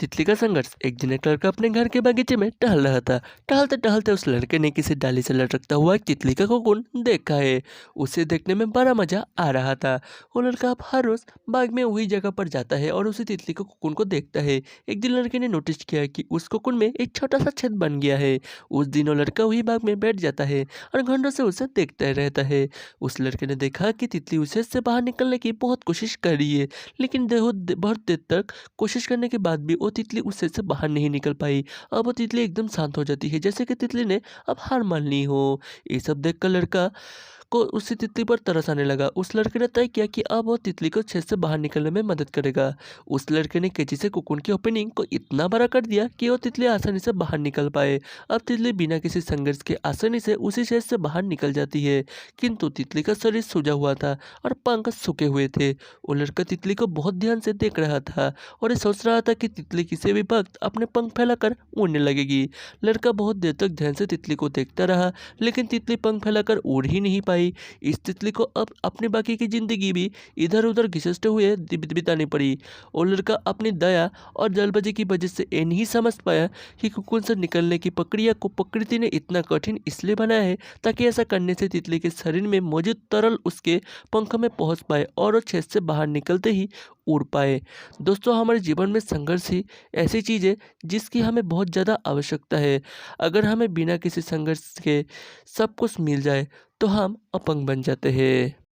तितली का संघर्ष। एक दिन एक लड़का अपने घर के बगीचे में टहल रहा था। टहलते टहलते उस लड़के ने किसी डाली से लटकता हुआ एक तितली का कोकून देखा है। उसे देखने में बड़ा मजा आ रहा था। वो लड़का अब हर रोज बाग में वही जगह पर जाता है और उसी तितली के कोकून को देखता है। एक दिन लड़के ने नोटिस किया कि उस कोकून में एक छोटा सा छेद बन गया है। उस दिन वो लड़का वही बाग में बैठ जाता है और घंटों से उसे देखता रहता है। उस लड़के ने देखा कि तितली उसे से बाहर निकलने की बहुत कोशिश कर रही है, लेकिन बहुत देर तक कोशिश करने के बाद भी वो तितली उससे से बाहर नहीं निकल पाई। अब वो तितली एकदम शांत हो जाती है, जैसे कि तितली ने अब हार मान ली हो। ये सब देखकर लड़का को उसी तितली पर तरस आने लगा। उस लड़के ने तय किया कि अब वो तितली को छेद से बाहर निकलने में मदद करेगा। उस लड़के ने कैंची से कोकून की ओपनिंग को इतना बड़ा कर दिया कि वो तितली आसानी से बाहर निकल पाए। अब तितली बिना किसी संघर्ष के आसानी से उसी छेद से बाहर निकल जाती है। किंतु तितली का शरीर सूजा हुआ था और पंख सूखे हुए थे। वो लड़का तितली को बहुत ध्यान से देख रहा था और ये सोच रहा था कि तितली किसी भी वक्त अपने पंख फैलाकर उड़ने लगेगी। लड़का बहुत देर तक ध्यान से तितली को देखता रहा, लेकिन तितली पंख फैलाकर उड़ ही नहीं पाई। इस तितली को अब अपनी बाकी की जिंदगी भी इधर उधर घिसटते हुए बितानी पड़ी। और लड़का अपनी दया और जल्दबाजी की वजह से ये नहीं समझ पाया कि कोकून से निकलने की प्रक्रिया को प्रकृति ने इतना कठिन इसलिए बनाया है ताकि ऐसा करने से तितली के शरीर में मौजूद तरल उसके पंख में पहुंच पाए और वो छेद से बाहर निकलते ही उड़ पाए। दोस्तों, हमारे जीवन में संघर्ष ही ऐसी चीज़ है जिसकी हमें बहुत ज़्यादा आवश्यकता है। अगर हमें बिना किसी संघर्ष के सब कुछ मिल जाए तो हम अपंग बन जाते हैं।